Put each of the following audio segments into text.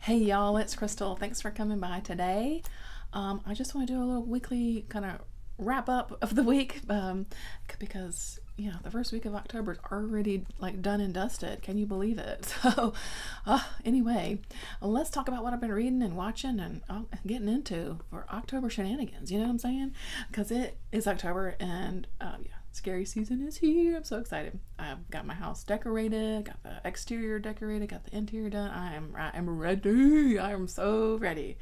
Hey y'all, it's Crystal. Thanks for coming by today. I just want to do a little weekly kind of wrap up of the week because the first week of October is already like done and dusted. Can you believe it? So anyway, let's talk about what I've been reading and watching and getting into for October shenanigans. You know what I'm saying? Because it is October and scary season is here. I'm so excited. I've got my house decorated, got the exterior decorated, got the interior done. I am ready. I am so ready.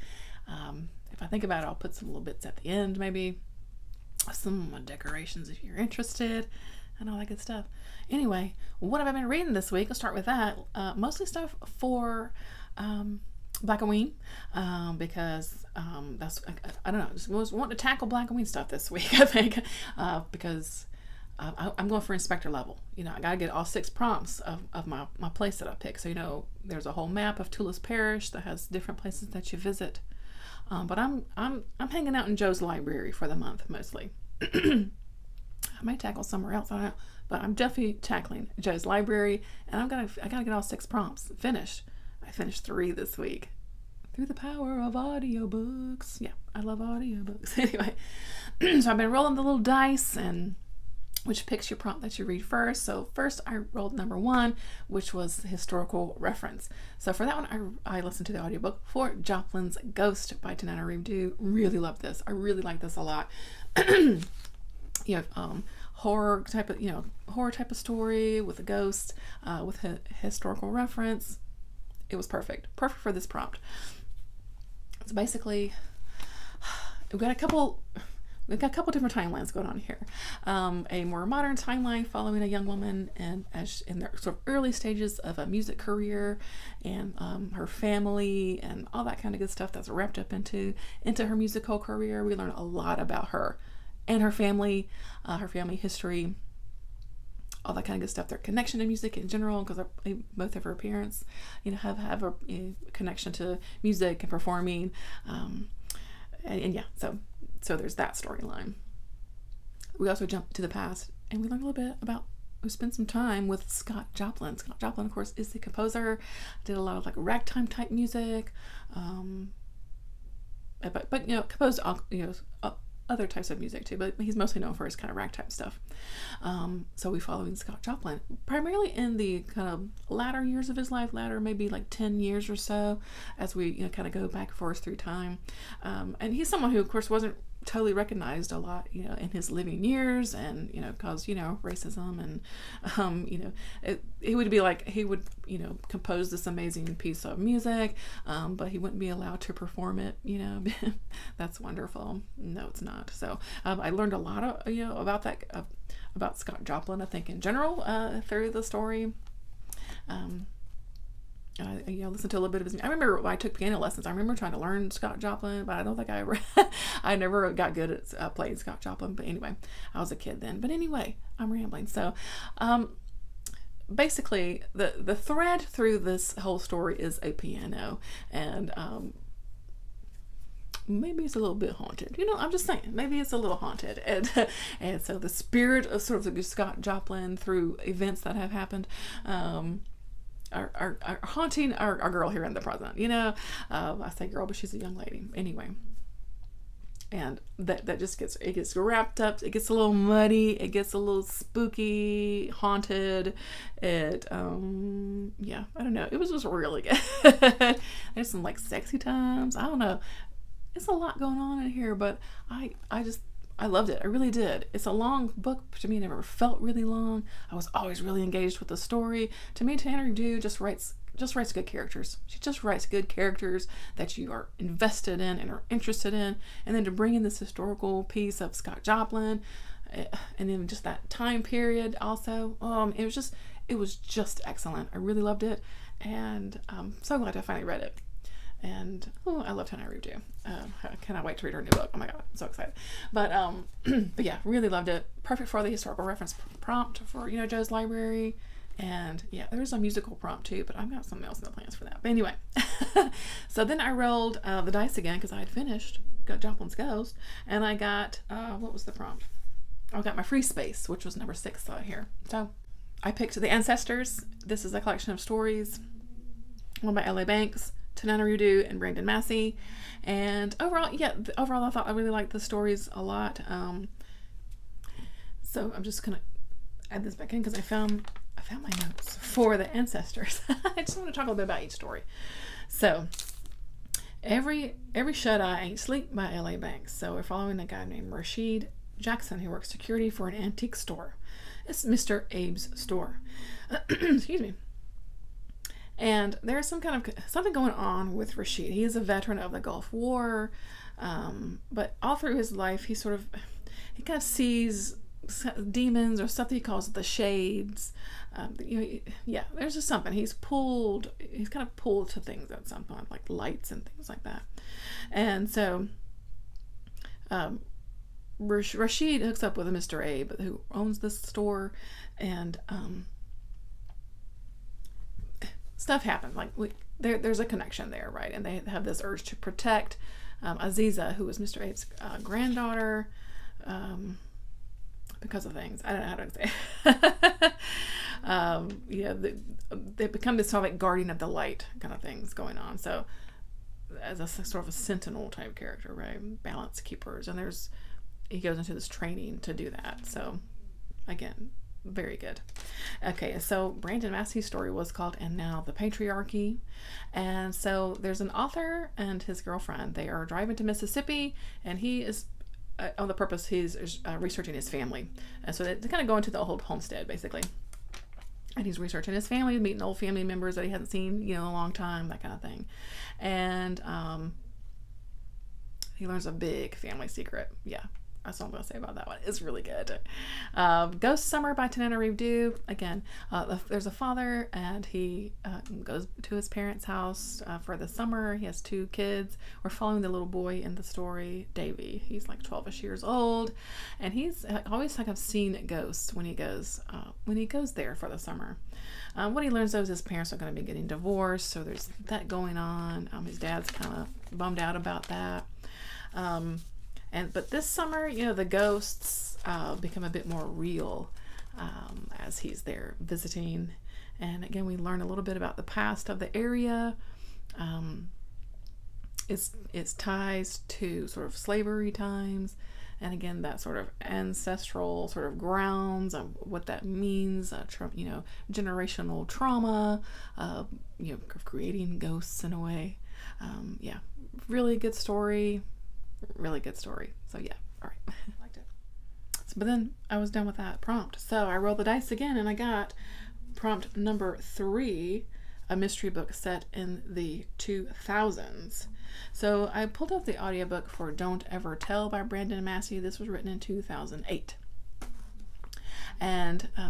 If I think about it, I'll put some little bits at the end, maybe some decorations if you're interested and all that good stuff. Anyway, what have I been reading this week? I'll start with that. Mostly stuff for Blackoween, because that's, I don't know, just was wanting to tackle Blackoween stuff this week, I think, because I'm going for inspector level. I gotta get all 6 prompts of my place that I pick. So there's a whole map of Tulis Parish that has different places that you visit. But I'm hanging out in Joe's library for the month mostly. I might tackle somewhere else, I don't know, but I'm definitely tackling Joe's library, and I gotta get all 6 prompts finished. I finished 3 this week through the power of audiobooks. Yeah, I love audiobooks. Anyway, so I've been rolling the little dice and which picks your prompt that you read first. So first I rolled number 1, which was historical reference. So for that one, I listened to the audiobook for Joplin's Ghost by Tananarive Due. Really love this. I really like this a lot. Horror type of story with a ghost, with a historical reference. It was perfect for this prompt. So basically, we've got a couple different timelines going on here. A more modern timeline following a young woman and in their sort of early stages of a music career, and her family and all that kind of good stuff that's wrapped up into her musical career. We learn a lot about her and her family history, all that kind of good stuff. Their connection to music in general, because both of her parents, have a connection to music and performing, So there's that storyline. We also jump to the past and we learn a little bit about, we spent some time with Scott Joplin. Scott Joplin, of course, is the composer. Did a lot of like ragtime type music, but composed other types of music too, but he's mostly known for his kind of ragtime stuff. So we following Scott Joplin primarily in the kind of latter years of his life, maybe like 10 years or so, as we kind of go back and forth through time. And he's someone who, of course, wasn't totally recognized a lot, in his living years, and caused racism, and he would compose this amazing piece of music, but he wouldn't be allowed to perform it. That's wonderful. No, it's not. So I learned a lot of about that, about Scott Joplin, I think, in general, through the story. I listened to a little bit of his. I remember when I took piano lessons. I remember trying to learn Scott Joplin, but I don't think I ever. I never got good at playing Scott Joplin. But anyway, I was a kid then. But anyway, I'm rambling. So, basically, the thread through this whole story is a piano, and maybe it's a little bit haunted. I'm just saying, maybe it's a little haunted, and so the spirit of sort of Scott Joplin through events that have happened. Are haunting our girl here in the present. I say girl, but she's a young lady anyway, and that just gets wrapped up. It gets a little muddy, it gets a little spooky, haunted. I don't know, it was just really good. There's some like sexy times. I don't know, it's a lot going on in here, but I loved it. I really did. It's a long book. To me, it never felt really long. I was always really engaged with the story. To me, Tananarive Due just writes good characters. She just writes good characters that you are invested in and are interested in. And then to bring in this historical piece of Scott Joplin, and then just that time period also, it was just excellent. I really loved it, and I'm so glad I finally read it. And I love Tananarive Due. I cannot wait to read her new book. Oh my god, I'm so excited. But yeah, really loved it. Perfect for the historical reference prompt for Joe's library. And yeah, there's a musical prompt too, but I've got something else in the plans for that. But anyway, so then I rolled the dice again because I had finished Joplin's Ghost, and I got what was the prompt? I got my free space, which was number 6 here. So I picked The Ancestors. This is a collection of stories, one by L.A. Banks, Tananarive Due and Brandon Massey. And overall, yeah, overall I really liked the stories a lot. So I'm just gonna add this back in because I found my notes for the ancestors. I just want to talk a little bit about each story. So every shut-eye ain't sleep by L.A. Banks. So we're following a guy named Rashid Jackson who works security for an antique store. It's Mr. Abe's store. Excuse me. And there's something going on with Rashid. He is a veteran of the Gulf War, but all through his life he kind of sees demons or stuff that he calls the shades. Yeah, there's just something. He's kind of pulled to things at some point, like lights and things like that. And so Rashid hooks up with a Mr. Abe who owns this store, and stuff happens. Like there's a connection there, right? And they have this urge to protect Aziza, who is Mr. Abe's granddaughter, because of things. I don't know how to say. They become this sort of like guardian of the light kind of things going on. So as a sort of a sentinel type character, right? Balance keepers, and he goes into this training to do that. So again, very good. Okay, so Brandon Massey's story was called "And Now the Patriarchy," and so there's an author and his girlfriend. They are driving to Mississippi, and he is on the purpose he's researching his family, and so they kind of go into the old homestead basically, and he's researching his family, meeting old family members that he hasn't seen in a long time, that kind of thing, and he learns a big family secret. Yeah, that's all I'm going to say about that one. It's really good. Ghost Summer by Tananarive Due. Again, there's a father, and he goes to his parents' house for the summer. He has 2 kids. We're following the little boy in the story, Davy. He's like 12-ish years old, and he's always like I've seen ghosts when he goes there for the summer. What he learns though is his parents are going to be getting divorced, so there's that going on. His dad's kind of bummed out about that. But this summer, the ghosts become a bit more real as he's there visiting. And again, we learn a little bit about the past of the area. Its ties to sort of slavery times. And again, that sort of ancestral sort of grounds of what that means, generational trauma, creating ghosts in a way. Yeah, really good story. Really good story. So yeah, all right. I liked it. But then I was done with that prompt. So I rolled the dice again, and I got prompt number 3, a mystery book set in the 2000s. So I pulled up the audiobook for Don't Ever Tell by Brandon Massey. This was written in 2008. And I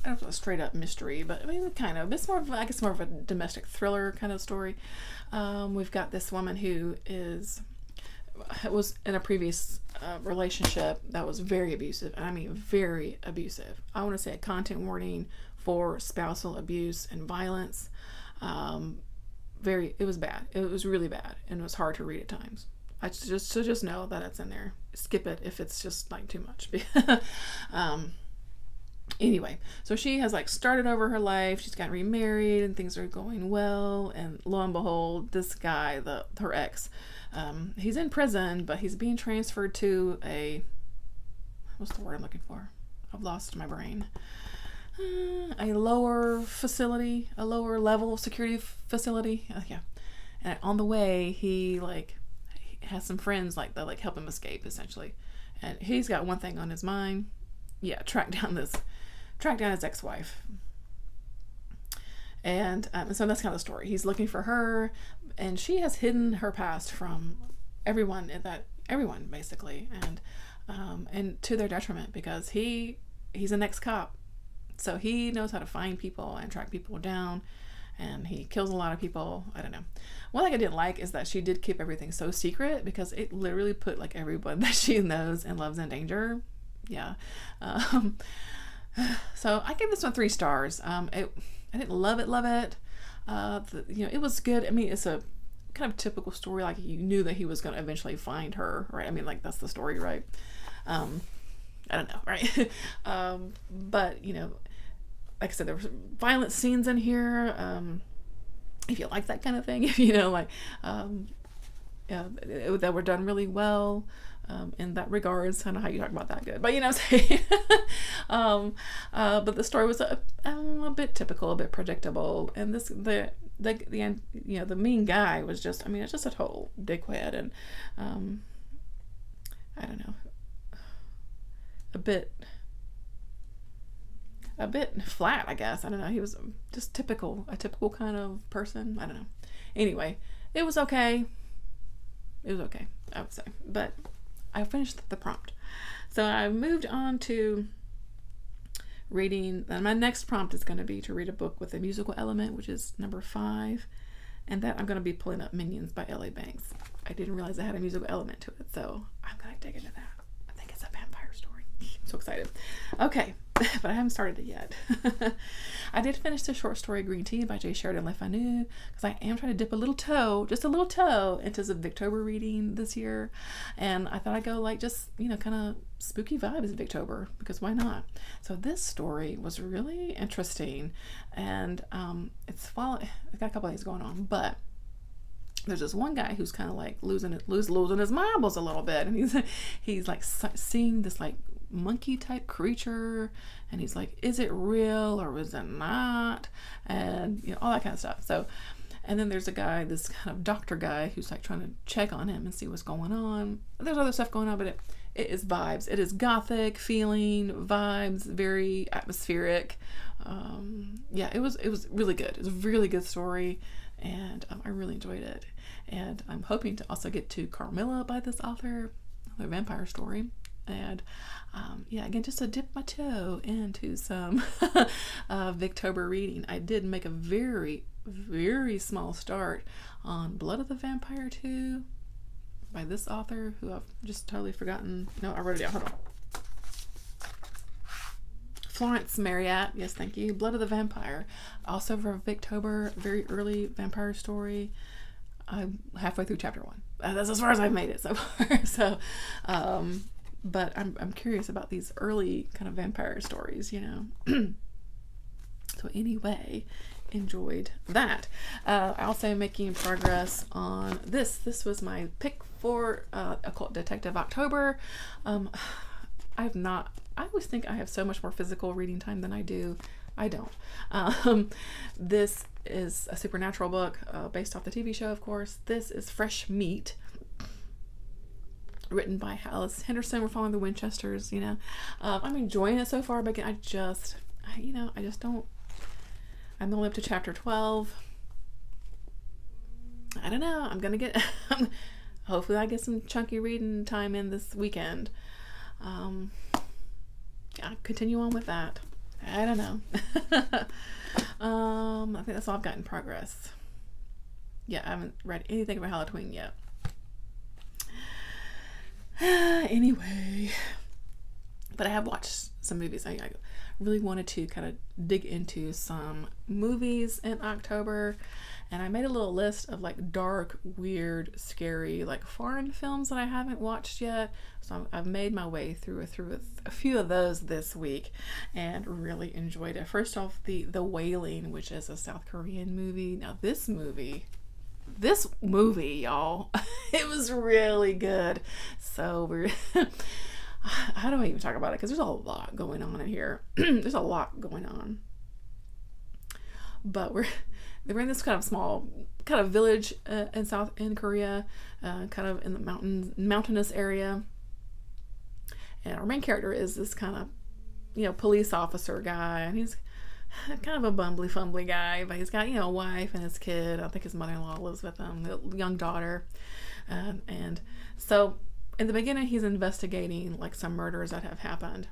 don't know, a straight up mystery, but I mean, kind of. It's more of, I guess, more of a domestic thriller kind of story. We've got this woman who was in a previous relationship that was very abusive. I mean, very abusive. I want to say a content warning for spousal abuse and violence. It was bad. It was really bad, and it was hard to read at times. Just know that it's in there. Skip it if it's just like too much. Anyway, so she has like started over her life. She's gotten remarried and things are going well, and lo and behold, this guy, her ex, he's in prison, but he's being transferred to what's the word I'm looking for? I've lost my brain. A lower facility, a lower level security facility. Yeah. And on the way, he has some friends that help him escape essentially. And he's got one thing on his mind. Yeah, track down his ex-wife. And so that's kind of the story. He's looking for her, and she has hidden her past from everyone basically, and to their detriment, because he's an ex-cop, so he knows how to find people and track people down, and he kills a lot of people. I don't know. One thing I didn't like is that she did keep everything so secret, because it literally put like everyone that she knows and loves in danger. Yeah. So I gave this one 3 stars. I didn't love it. It was good. I mean, it's a kind of typical story. Like, you knew that he was going to eventually find her, right? I mean, like, that's the story, right? I don't know, right? But like I said, there were violent scenes in here. if you like that kind of thing, if you know, like, that were done really well. In that regards, I don't know how you talk about that good, but you know what I'm saying. But the story was a bit typical, a bit predictable, and the you know, the mean guy was just, I mean, it's just a total dickhead, and I don't know, a bit flat, I guess. I don't know. He was just a typical kind of person. I don't know. Anyway, it was okay. It was okay, I would say, but I finished the prompt. So I moved on to reading, and my next prompt is going to be to read a book with a musical element, which is number 5, and that I'm going to be pulling up Minions by L.A. Banks. I didn't realize it had a musical element to it, so I'm going to dig into that. I think it's a vampire story. I'm so excited. Okay, but I haven't started it yet. I did finish the short story Green Tea by J. Sheridan Le Fanu, because I am trying to dip a little toe, just a little toe, into some Victober reading this year. And I thought I'd go like just, you know, kind of spooky vibes in Victober, because why not? So this story was really interesting, and it's got a couple of things going on, but there's this one guy who's kind of like losing his marbles a little bit, and he's like seeing this like monkey type creature, and he's like, is it real or is it not, and you know, all that kind of stuff. So, and then there's a guy, this kind of doctor guy, who's like trying to check on him and see what's going on. There's other stuff going on, but it is vibes. It is gothic feeling vibes, very atmospheric. Yeah, it was really good. It was a really good story, and I really enjoyed it. And I'm hoping to also get to Carmilla by this author, another vampire story. And yeah, again, just to dip my toe into some Victober reading. I did make a very, very small start on Blood of the Vampire 2 by this author, who I've just totally forgotten. No, I wrote it down. Hold on. Florence Marryat. Yes, thank you. Blood of the Vampire. Also for Victober, very early vampire story. I'm halfway through chapter 1. That's as far as I've made it so far. So, but I'm curious about these early kind of vampire stories, you know. So anyway, enjoyed that. Also making progress on this. This was my pick for Occult Detective October. I always think I have so much more physical reading time than I do. I don't. This is a supernatural book based off the TV show, of course. This is Fresh Meat, written by Alice Henderson. We're following the Winchesters, you know. I'm enjoying it so far, but again, I just don't. I'm only up to chapter 12. I don't know. I'm gonna get. Hopefully, I get some chunky reading time in this weekend. I'll continue on with that. I don't know. I think that's all I've got in progress. Yeah, I haven't read anything about Halloween yet. Anyway, but I have watched some movies. I really wanted to kind of dig into some movies in October, and I made a little list of like dark, weird, scary, like foreign films that I haven't watched yet. So I've made my way through a few of those this week, and really enjoyed it. First off, the Wailing, which is a South Korean movie. Now this movie, y'all, it was really good. So we're how do I even talk about it, because there's a lot going on in here. There's a lot going on, but we're in this kind of small kind of village in Korea, kind of in the mountainous area, and our main character is this kind of, you know, police officer guy, and he's kind of a fumbly guy, but he's got, you know, a wife and his kid. I think his mother-in-law lives with him, the young daughter, and so in the beginning he's investigating like some murders that have happened,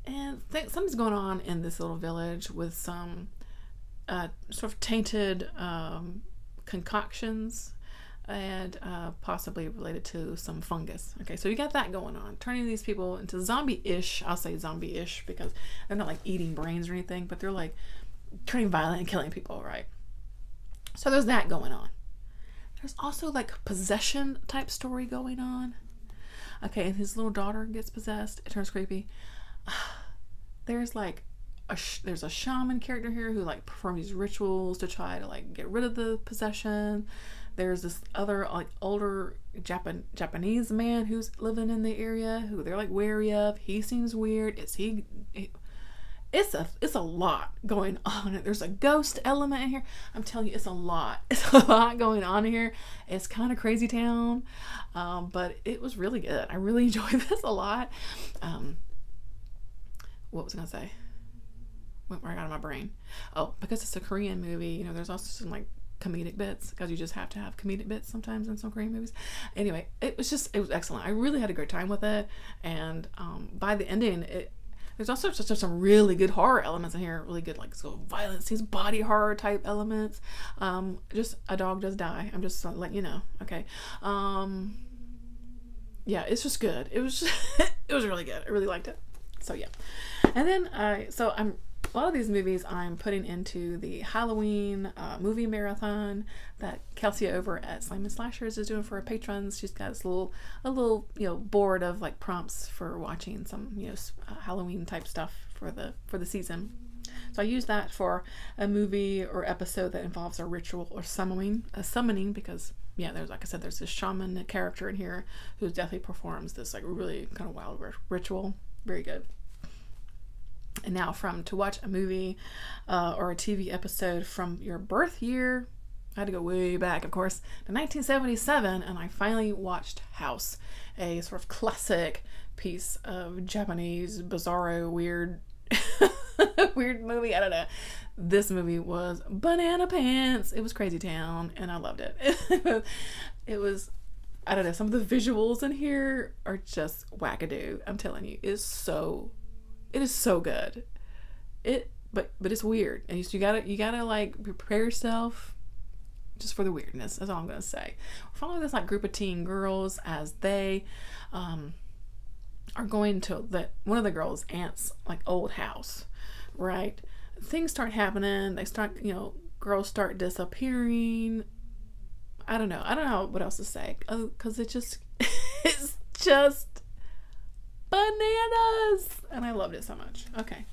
and something's going on in this little village with some sort of tainted concoctions, and possibly related to some fungus. Okay, so you got that going on, turning these people into zombie-ish. I'll say zombie-ish because they're not like eating brains or anything, but they're like turning violent and killing people, right? So there's that going on. There's also like possession type story going on. Okay, and his little daughter gets possessed. It turns creepy. There's like there's a shaman character here who like performs these rituals to try to like get rid of the possession. There's this other like older Japanese man who's living in the area who they're like wary of. He seems weird. It's a lot going on. There's a ghost element in here. I'm telling you, it's a lot. It's a lot going on here. It's kind of crazy town, but it was really good. I really enjoyed this a lot. What was I gonna say? Went right out of my brain. Oh, because it's a Korean movie, you know, there's also some like comedic bits, because you just have to have comedic bits sometimes in some Korean movies. Anyway, it was excellent. I really had a great time with it, and by the ending, there's also just some really good horror elements in here, really good like so violence, these body horror type elements. Just a dog does die. I'm just letting you know, okay. Yeah, it's just good. It was it was really good. I really liked it. So yeah, and then a lot of these movies I'm putting into the Halloween movie marathon that Kelsey over at Slime and Slashers is doing for her patrons. She's got this a little board of like prompts for watching some Halloween type stuff for the season. So I use that for a movie or episode that involves a ritual or summoning because there's, like I said, there's this shaman character in here who definitely performs this like really kind of wild ritual. Very good. And now to watch a movie or a TV episode from your birth year, I had to go way back, of course, to 1977, and I finally watched House, a sort of classic piece of Japanese, bizarro, weird movie. I don't know. This movie was banana pants. It was crazy town, and I loved it. It was, I don't know, some of the visuals in here are just wackadoo. I'm telling you, it is so good. But it's weird, and you gotta like prepare yourself just for the weirdness. That's all I'm gonna say. We're following this like group of teen girls as they are going to one of the girls' aunt's like old house, right? Things start happening. They start, girls start disappearing. I don't know what else to say, because it's just bananas, and I loved it so much. Okay.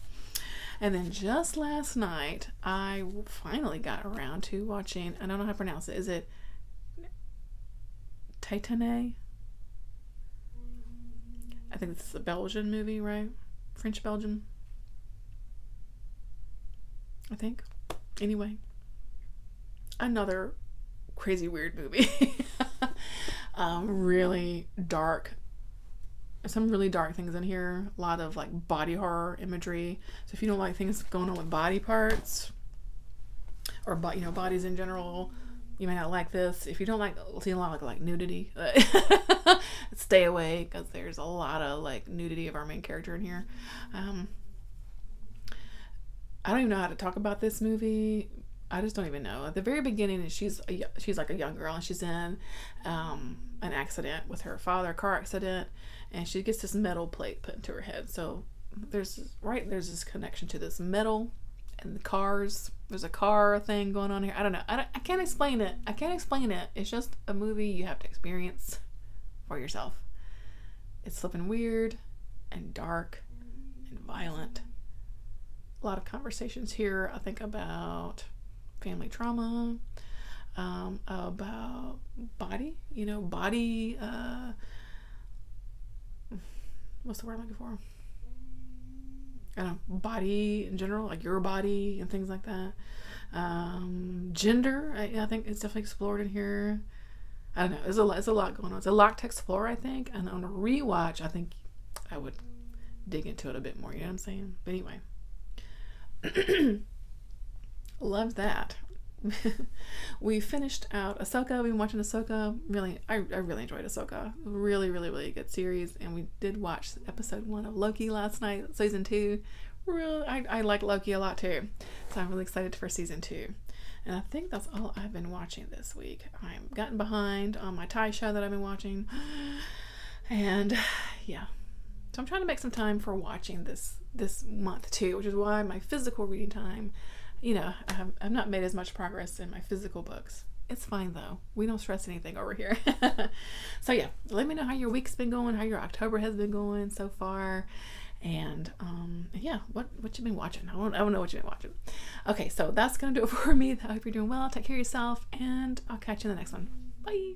And then just last night, I finally got around to watching, I don't know how to pronounce it. Is it Titane? I think this is a Belgian movie, right? French-Belgian, I think. Anyway, another crazy weird movie. Really dark. Some really dark things in here. A lot of like body horror imagery. So if you don't like things going on with body parts or bodies in general, you may not like this. If you don't like seeing a lot of like nudity, stay away, because there's a lot of like nudity of our main character in here. I don't even know how to talk about this movie. I just don't even know. At the very beginning, she's like a young girl, and she's in an accident with her father, a car accident, and she gets this metal plate put into her head. So there's this connection to this metal and the cars. There's a car thing going on here. I don't know. I can't explain it. It's just a movie you have to experience for yourself. It's flipping weird and dark and violent. A lot of conversations here, I think, about family trauma, about body, what's the word I'm looking for? I don't know, body in general, like your body and things like that. Gender, I think it's definitely explored in here. I don't know, there's a lot going on. It's a lot to explore, I think, and on a rewatch, I think I would dig into it a bit more, you know what I'm saying? But anyway. Love that. We finished out Ahsoka. We've been watching Ahsoka. I really enjoyed Ahsoka. Really, really, really good series. And we did watch episode 1 of Loki last night, season 2. I like Loki a lot too. So I'm really excited for season 2. And I think that's all I've been watching this week. I've gotten behind on my Thai show that I've been watching. And yeah. So I'm trying to make some time for watching this month too, which is why my physical reading time, I've not made as much progress in my physical books. It's fine though. We don't stress anything over here. So yeah, let me know how your week's been going, how your October has been going so far. And yeah, what you been watching? I don't know what you've been watching. Okay, so that's gonna do it for me. I hope you're doing well. Take care of yourself, and I'll catch you in the next one. Bye.